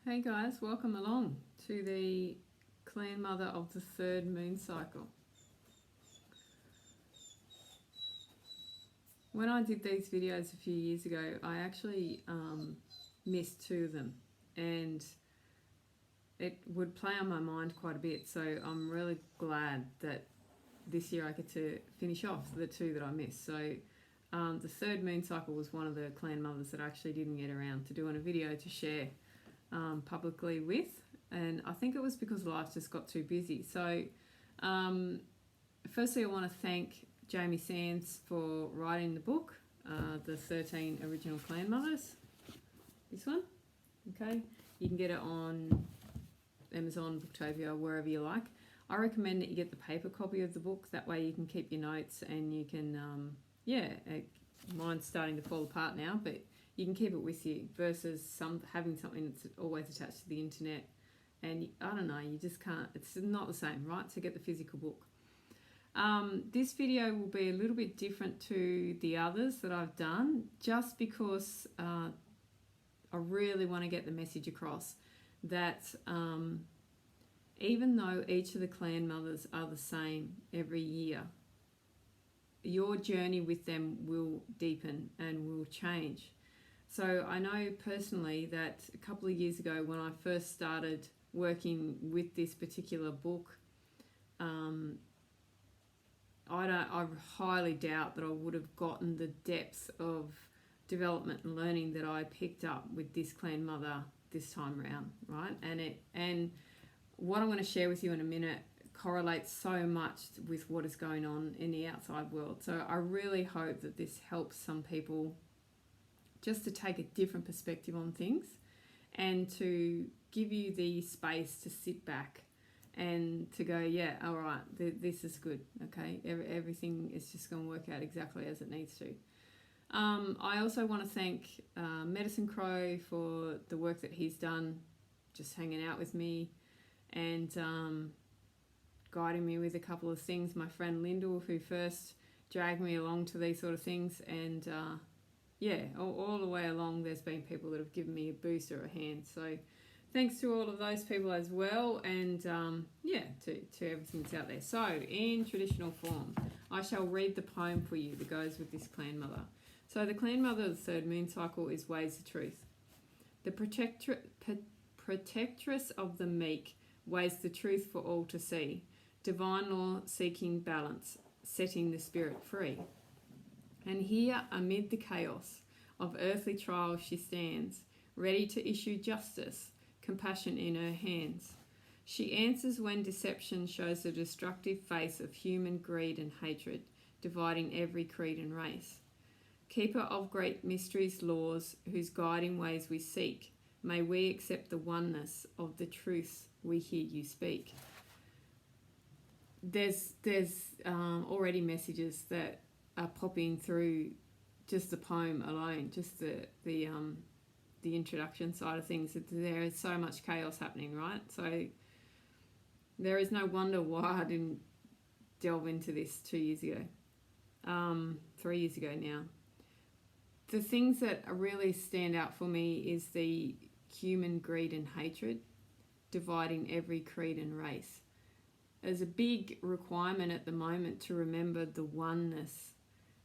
Hey guys, welcome along to the clan mother of the third moon cycle. When I did these videos a few years ago, I actually missed two of them, and it would play on my mind quite a bit. So I'm really glad that this year I get to finish off the two that I missed. So the third moon cycle was one of the clan mothers that I actually didn't get around to doing a video to share publicly with, and I think it was because life just got too busy. So firstly I want to thank Jamie Sands for writing the book, the 13 original clan mothers, this one. Okay, you can get it on Amazon, Booktopia, wherever you like. I recommend that you get the paper copy of the book, that way you can keep your notes and you can mine's starting to fall apart now, but you can keep it with you versus having something that's always attached to the internet, and I don't know, you just can't, it's not the same, right? So get the physical book. This video will be a little bit different to the others that I've done, just because I really want to get the message across that even though each of the clan mothers are the same every year, your journey with them will deepen and will change. So I know personally that a couple of years ago when I first started working with this particular book, I highly doubt that I would have gotten the depth of development and learning that I picked up with this clan mother this time around, right? And what I'm going to share with you in a minute correlates so much with what is going on in the outside world. So I really hope that this helps some people just to take a different perspective on things and to give you the space to sit back and to go, yeah, all right, this is good, okay? Everything is just going to work out exactly as it needs to. I also want to thank Medicine Crow for the work that he's done, just hanging out with me and guiding me with a couple of things. My friend Lyndall, who first dragged me along to these sort of things, and all the way along there's been people that have given me a boost or a hand. So thanks to all of those people as well, and to everything that's out there. So in traditional form, I shall read the poem for you that goes with this clan mother. So the clan mother of the third moon cycle is Weighs the Truth. The protectress of the meek weighs the truth for all to see. Divine law seeking balance, setting the spirit free. And here amid the chaos of earthly trials she stands, ready to issue justice, compassion in her hands. She answers when deception shows the destructive face of human greed and hatred, dividing every creed and race. Keeper of great mysteries, laws, whose guiding ways we seek, may we accept the oneness of the truths we hear you speak. There's already messages that are popping through just the poem alone, just the introduction side of things. There is so much chaos happening, right? So there is no wonder why I didn't delve into this 2 years ago, 3 years ago now. The things that really stand out for me is the human greed and hatred, dividing every creed and race. There's a big requirement at the moment to remember the oneness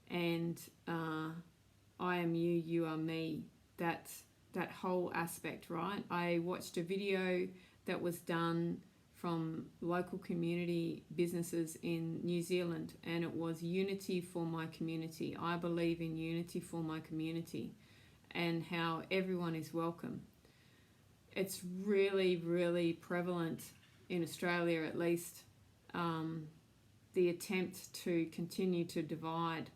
and I am you, you are me, that whole aspect, right? I watched a video that was done from local community businesses in New Zealand, and it was unity for my community. I believe in unity for my community and how everyone is welcome. It's really, really prevalent in Australia, at least, the attempt to continue to divide.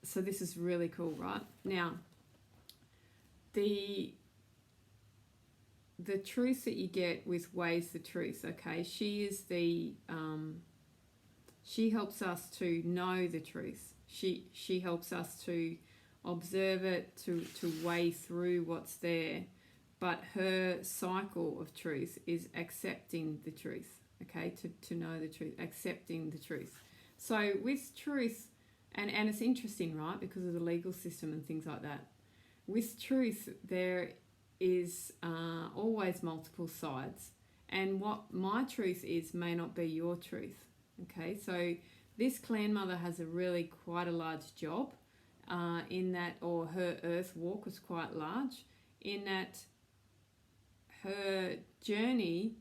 So this is really cool, right? Now, the truth that you get with Weighs the Truth, okay? She is she helps us to know the truth. She helps us to observe it, to weigh through what's there. But her cycle of truth is accepting the truth, okay? To know the truth, accepting the truth. So with truth, and it's interesting, right, because of the legal system and things like that. With truth, there is always multiple sides, and what my truth is may not be your truth. Okay, so this clan mother has a really quite a large job in that, or her earth walk was quite large, in that her journey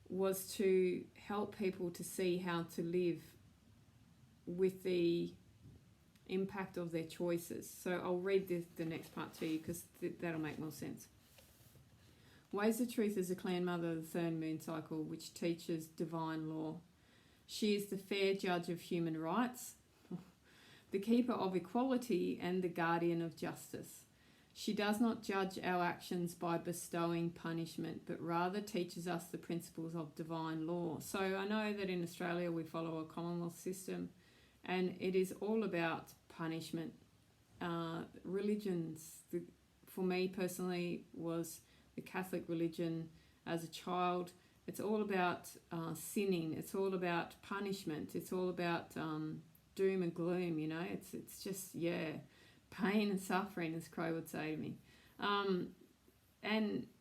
was to help people to see how to live with the impact of their choices. So I'll read the next part to you because that'll make more sense. Weighs the truth as a clan mother of the third moon cycle, which teaches divine law. She is the fair judge of human rights, the keeper of equality, and the guardian of justice. She does not judge our actions by bestowing punishment, but rather teaches us the principles of divine law. So I know that in Australia we follow a Commonwealth system, and it is all about punishment. Religions, for me personally, was the Catholic religion as a child. It's all about sinning. It's all about punishment. It's all about doom and gloom, you know. It's just, yeah, pain and suffering, as Crow would say to me. And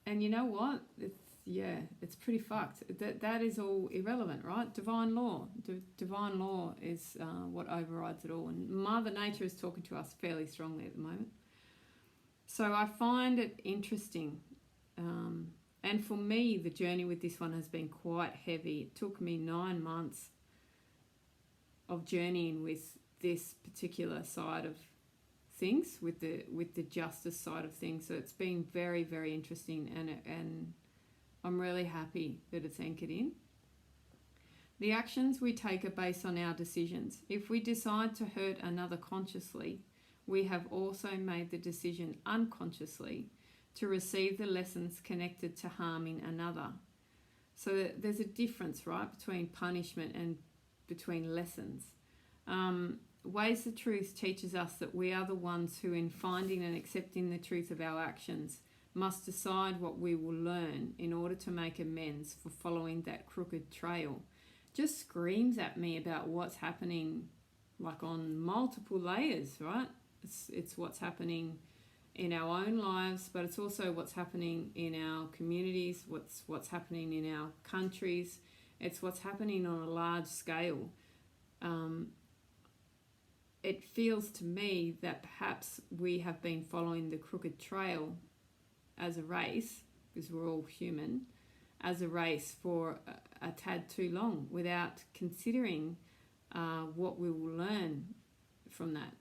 you know what? It's pretty fucked. That is all irrelevant, right? Divine law. Divine law is what overrides it all. And Mother Nature is talking to us fairly strongly at the moment. So I find it interesting. And for me, the journey with this one has been quite heavy. It took me 9 months of journeying with this particular side of things, with the justice side of things. So it's been very, very interesting, and I'm really happy that it's anchored in. The actions we take are based on our decisions. If we decide to hurt another consciously, we have also made the decision unconsciously to receive the lessons connected to harming another. So there's a difference, right, between punishment and between lessons. Ways the Truth teaches us that we are the ones who, in finding and accepting the truth of our actions, must decide what we will learn in order to make amends for following that crooked trail. Just screams at me about what's happening, like on multiple layers, right? It's what's happening in our own lives, but it's also what's happening in our communities, what's happening in our countries. It's what's happening on a large scale. It feels to me that perhaps we have been following the crooked trail as a race, because we're all human, as a race for a tad too long without considering what we will learn from that.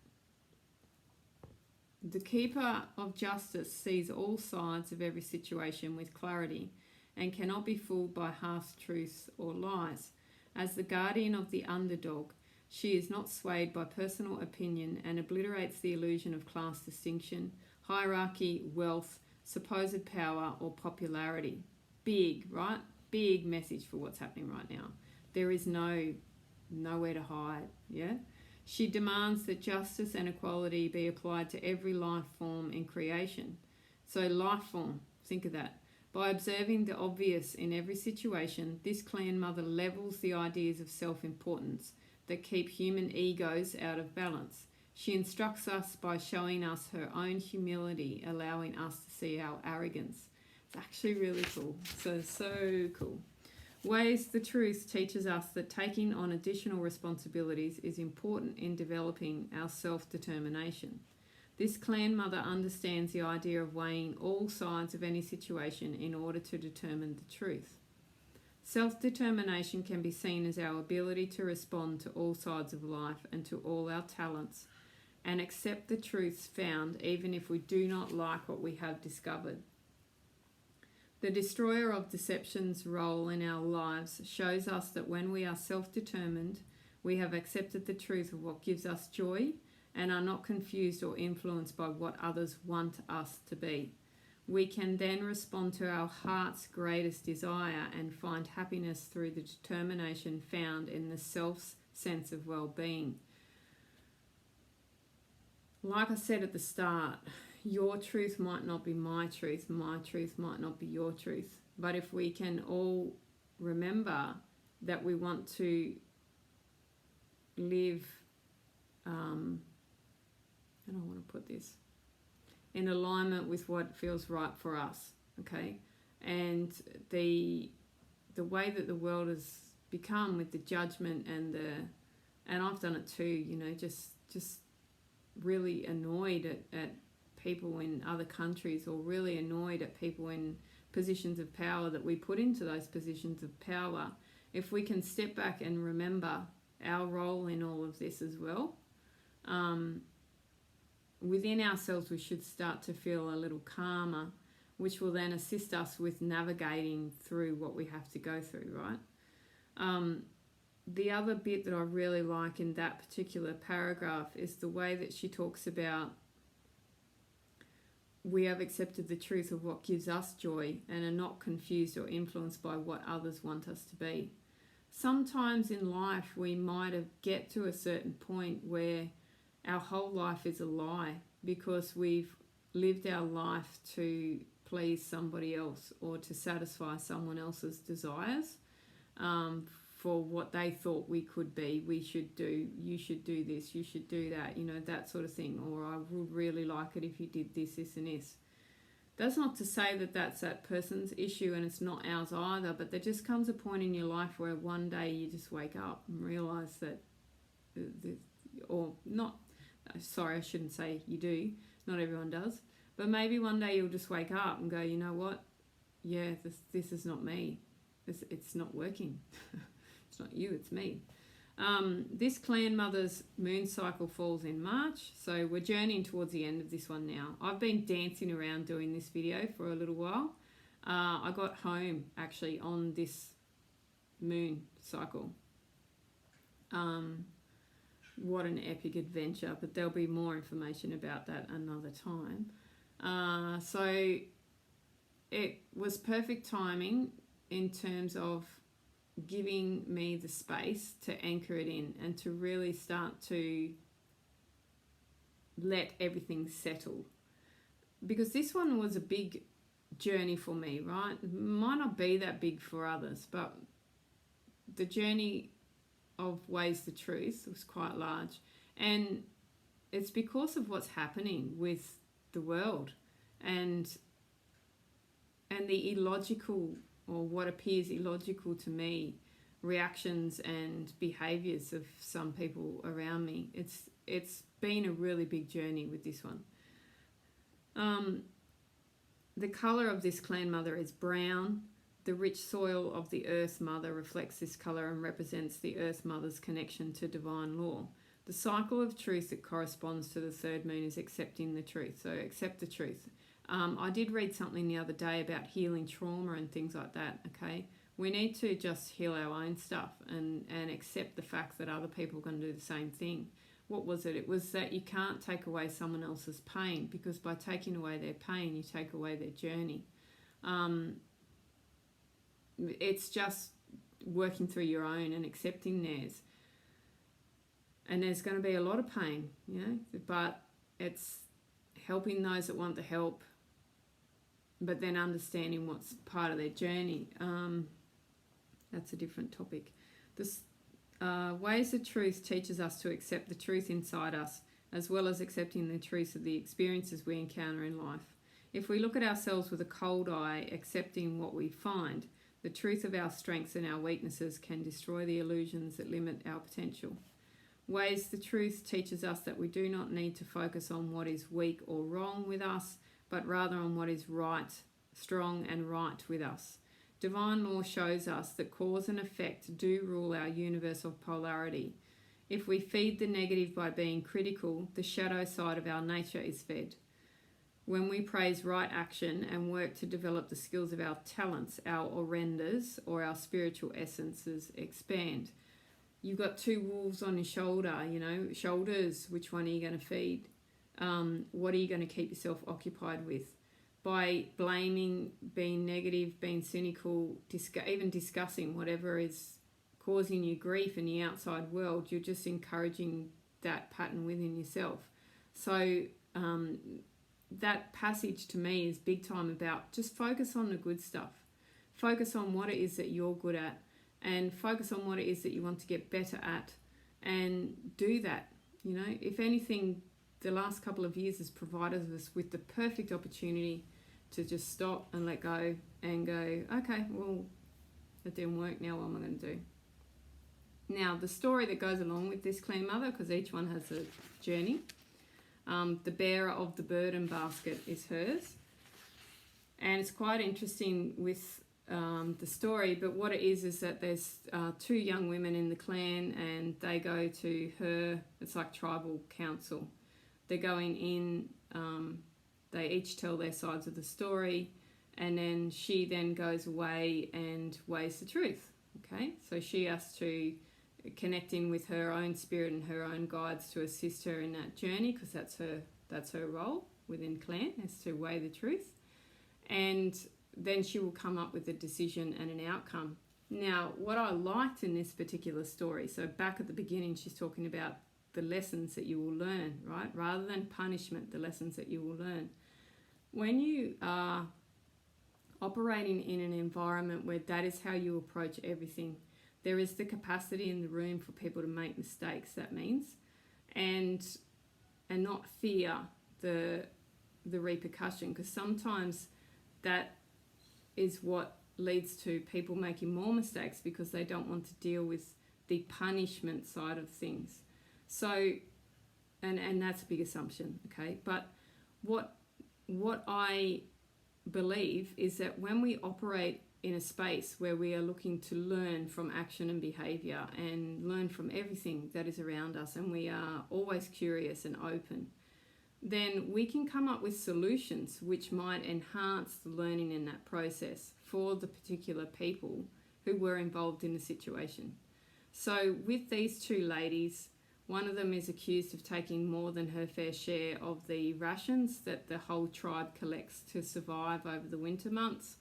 The keeper of justice sees all sides of every situation with clarity and cannot be fooled by half-truths or lies. As the guardian of the underdog, she is not swayed by personal opinion and obliterates the illusion of class distinction, hierarchy, wealth, supposed power, or popularity. Big, right? Big message for what's happening right now. There is nowhere to hide, yeah? She demands that justice and equality be applied to every life form in creation. So life form, think of that. By observing the obvious in every situation, this clan mother levels the ideas of self-importance that keep human egos out of balance. She instructs us by showing us her own humility, allowing us to see our arrogance. It's actually really cool. So cool. Ways the Truth teaches us that taking on additional responsibilities is important in developing our self-determination. This clan mother understands the idea of weighing all sides of any situation in order to determine the truth. Self-determination can be seen as our ability to respond to all sides of life and to all our talents and accept the truths found even if we do not like what we have discovered. The destroyer of deception's role in our lives shows us that when we are self-determined, we have accepted the truth of what gives us joy and are not confused or influenced by what others want us to be. We can then respond to our heart's greatest desire and find happiness through the determination found in the self's sense of well-being. Like I said at the start, your truth might not be my truth might not be your truth. But if we can all remember that we want to live, how do I want to put this? in alignment with what feels right for us, okay? And the way that the world has become with the judgment and I've done it too, you know, just really annoyed at people in other countries, or really annoyed at people in positions of power that we put into those positions of power. If we can step back and remember our role in all of this as well, within ourselves we should start to feel a little calmer, which will then assist us with navigating through what we have to go through, right? The other bit that I really like in that particular paragraph is the way that she talks about we have accepted the truth of what gives us joy and are not confused or influenced by what others want us to be. Sometimes in life we might get to a certain point where our whole life is a lie because we've lived our life to please somebody else or to satisfy someone else's desires, for what they thought we could be. We should do, you should do this, you should do that, you know, that sort of thing. Or I would really like it if you did this, this and this. That's not to say that that's that person's issue and it's not ours either, but there just comes a point in your life where one day you just wake up and realise that, or not, sorry, I shouldn't say you do, not everyone does, but maybe one day you'll just wake up and go, you know what, yeah, this is not me, it's not working. It's not you, it's me. This clan mother's moon cycle falls in March, so we're journeying towards the end of this one now. I've been dancing around doing this video for a little while. I got home actually on this moon cycle. What an epic adventure, but there'll be more information about that another time. So it was perfect timing in terms of giving me the space to anchor it in and to really start to let everything settle. Because this one was a big journey for me, right? It might not be that big for others, but the journey of Ways the Truth was quite large. And it's because of what's happening with the world and the illogical, or what appears illogical to me, reactions and behaviours of some people around me. It's been a really big journey with this one. The colour of this clan mother is brown. The rich soil of the Earth Mother reflects this colour and represents the Earth Mother's connection to divine law. The cycle of truth that corresponds to the third moon is accepting the truth. So accept the truth. I did read something the other day about healing trauma and things like that, okay? We need to just heal our own stuff and accept the fact that other people are going to do the same thing. What was it? It was that you can't take away someone else's pain, because by taking away their pain, you take away their journey. It's just working through your own and accepting theirs. And there's going to be a lot of pain, you know, but it's helping those that want the help, but then understanding what's part of their journey. That's a different topic. This Ways of Truth teaches us to accept the truth inside us, as well as accepting the truth of the experiences we encounter in life. If we look at ourselves with a cold eye, accepting what we find, the truth of our strengths and our weaknesses can destroy the illusions that limit our potential. Ways the Truth teaches us that we do not need to focus on what is weak or wrong with us, but rather on what is right, strong and right with us. Divine law shows us that cause and effect do rule our universe of polarity. If we feed the negative by being critical, the shadow side of our nature is fed. When we praise right action and work to develop the skills of our talents, our orendas, or our spiritual essences, expand. You've got two wolves on your shoulder, you know, shoulders. Which one are you going to feed? What are you going to keep yourself occupied with? By blaming, being negative, being cynical, even discussing whatever is causing you grief in the outside world, you're just encouraging that pattern within yourself. So that passage to me is big time about just focus on the good stuff. Focus on what it is that you're good at, and focus on what it is that you want to get better at, and do that. You know, if anything, the last couple of years has provided us with the perfect opportunity to just stop and let go and go, okay, well, it didn't work, now what am I going to do? Now, the story that goes along with this clean mother, because each one has a journey, the bearer of the burden basket is hers. And it's quite interesting with the story, but what it is that there's 2 young women in the clan, and they go to her, it's like tribal council. They're going in, they each tell their sides of the story, and then she then goes away and weighs the truth, okay? So she has to connect in with her own spirit and her own guides to assist her in that journey, because that's her role within clan, is to weigh the truth. And then she will come up with a decision and an outcome. Now, what I liked in this particular story, so back at the beginning, she's talking about the lessons that you will learn, right? Rather than punishment, the lessons that you will learn. When you are operating in an environment where that is how you approach everything, there is the capacity in the room for people to make mistakes, that means, and not fear the repercussion, because sometimes that is what leads to people making more mistakes because they don't want to deal with the punishment side of things. So, and that's a big assumption, okay? But what I believe is that when we operate in a space where we are looking to learn from action and behavior and learn from everything that is around us, and we are always curious and open, then we can come up with solutions which might enhance the learning in that process for the particular people who were involved in the situation. So with these 2 ladies, one of them is accused of taking more than her fair share of the rations that the whole tribe collects to survive over the winter months.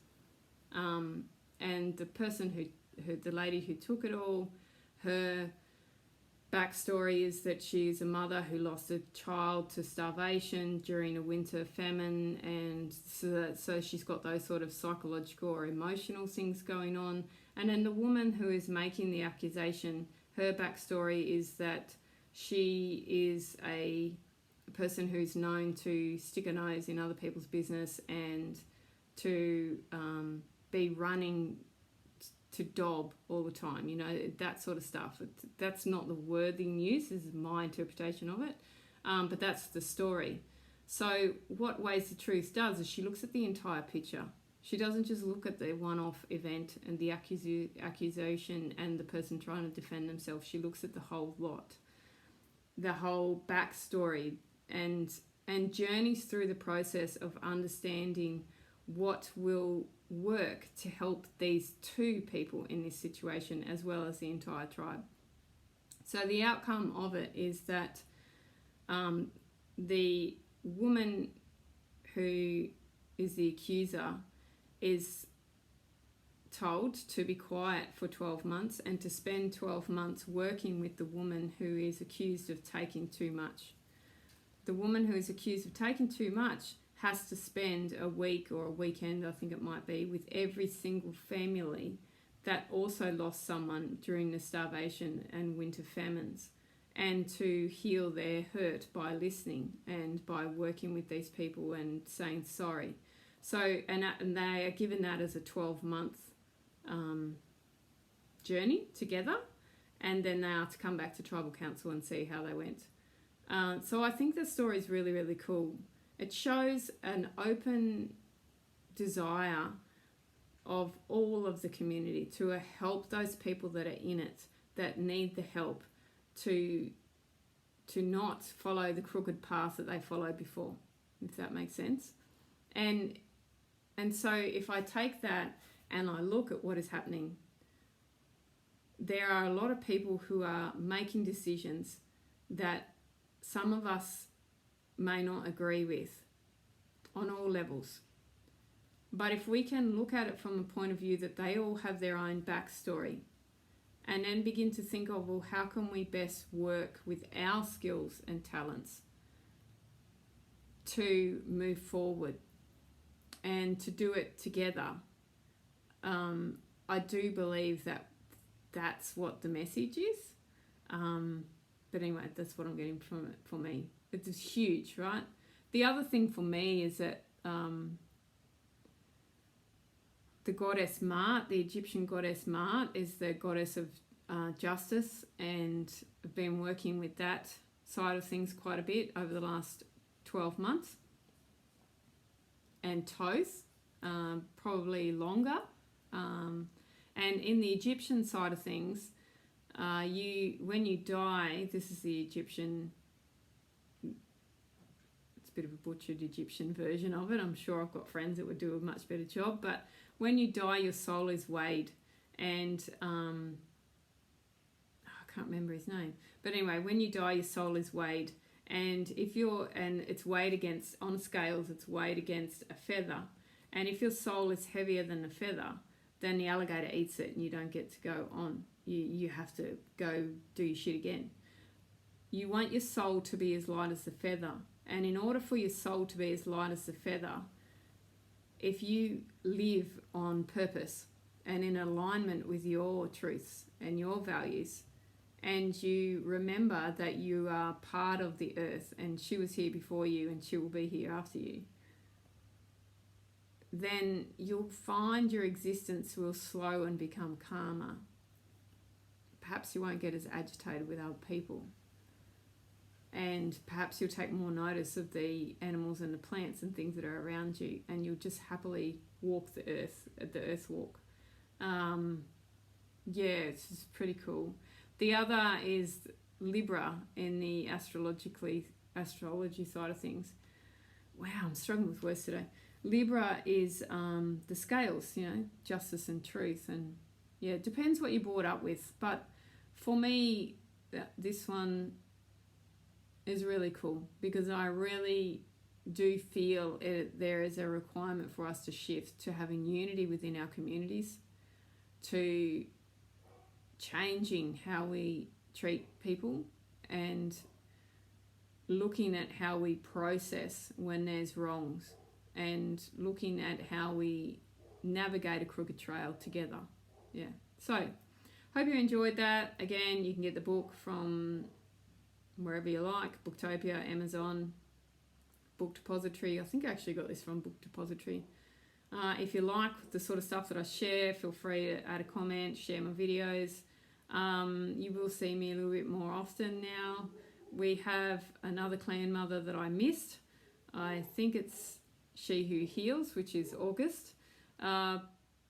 And the person the lady who took it all, her backstory is that she's a mother who lost a child to starvation during a winter famine, and so she's got those sort of psychological or emotional things going on. And then the woman who is making the accusation, her backstory is that she is a person who's known to stick a nose in other people's business and to be running to dob all the time, you know, that sort of stuff. That's not the worthy news, this is my interpretation of it, but that's the story. So what Weighs the Truth does is she looks at the entire picture. She doesn't just look at the one-off event and the accusation and the person trying to defend themselves. She looks at the whole lot, the whole backstory, and journeys through the process of understanding what will work to help these 2 people in this situation as well as the entire tribe. So the outcome of it is that the woman who is the accuser is told to be quiet for 12 months and to spend 12 months working with the woman who is accused of taking too much. The woman who is accused of taking too much has to spend a week or a weekend, I think it might be, with every single family that also lost someone during the starvation and winter famines, and to heal their hurt by listening and by working with these people and saying sorry. So, and they are given that as a 12-month journey together, and then they are to come back to tribal council and see how they went. So I think the story is really, really cool. It shows an open desire of all of the community to help those people that are in it, that need the help, to not follow the crooked path that they followed before, if that makes sense. And so if I take that and I look at what is happening, there are a lot of people who are making decisions that some of us may not agree with on all levels. But if we can look at it from the point of view that they all have their own backstory, and then begin to think of, well, how can we best work with our skills and talents to move forward and to do it together, I do believe that that's what the message is. But anyway, that's what I'm getting from it for me. It was huge, right? The other thing for me is that the goddess Ma'at, the Egyptian goddess Ma'at, is the goddess of justice, and I've been working with that side of things quite a bit over the last 12 months. And Thoth, probably longer. And in the Egyptian side of things, when you die, this is the Egyptian, it's a bit of a butchered Egyptian version of it. I'm sure I've got friends that would do a much better job. But when you die, your soul is weighed, and I can't remember his name. But anyway, when you die, your soul is weighed, and it's weighed against, on scales, it's weighed against a feather. And if your soul is heavier than the feather, then the alligator eats it, and you don't get to go on. You have to go do your shit again. You want your soul to be as light as the feather. And in order for your soul to be as light as the feather, if you live on purpose and in alignment with your truths and your values, and you remember that you are part of the earth, and she was here before you and she will be here after you, then you'll find your existence will slow and become calmer. Perhaps you won't get as agitated with other people. And perhaps you'll take more notice of the animals and the plants and things that are around you, and you'll just happily walk the earth, the earth walk. It's just pretty cool. The other is Libra in the astrology side of things. Wow, I'm struggling with words today. Libra is the scales, justice and truth. And yeah, it depends what you're brought up with. But for me, this one is really cool, because I really do feel there is a requirement for us to shift to having unity within our communities, to changing how we treat people, and looking at how we process when there's wrongs, and looking at how we navigate a crooked trail together. Yeah. So, hope you enjoyed that. Again, you can get the book from wherever you like, Booktopia, Amazon, Book Depository. I think I actually got this from Book Depository. If you like the sort of stuff that I share, feel free to add a comment, share my videos. You will see me a little bit more often now. We have another clan mother that I missed. I think it's She Who Heals, which is August,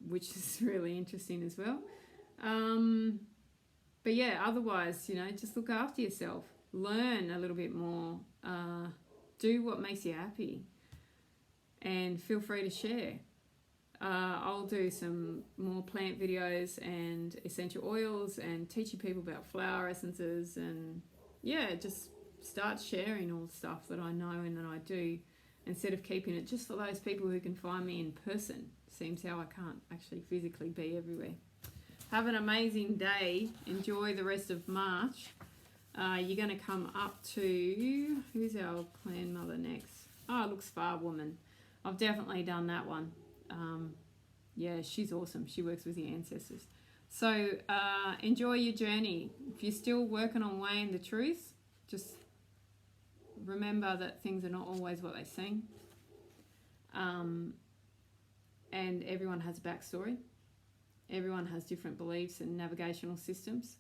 which is really interesting as well. But yeah, otherwise, just look after yourself. Learn a little bit more. Do what makes you happy. And feel free to share. I'll do some more plant videos and essential oils, and teaching people about flower essences, and just start sharing all the stuff that I know and that I do, instead of keeping it just for those people who can find me in person. Seems how I can't actually physically be everywhere. Have an amazing day. Enjoy the rest of March. You're going to come up to, who's our clan mother next? Oh, it looks Far Woman. I've definitely done that one. She's awesome. She works with the ancestors. So enjoy your journey. If you're still working on weighing the truth, just remember that things are not always what they seem. And everyone has a backstory. Everyone has different beliefs and navigational systems.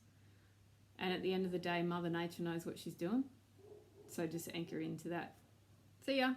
And at the end of the day, Mother Nature knows what she's doing. So just anchor into that. See ya.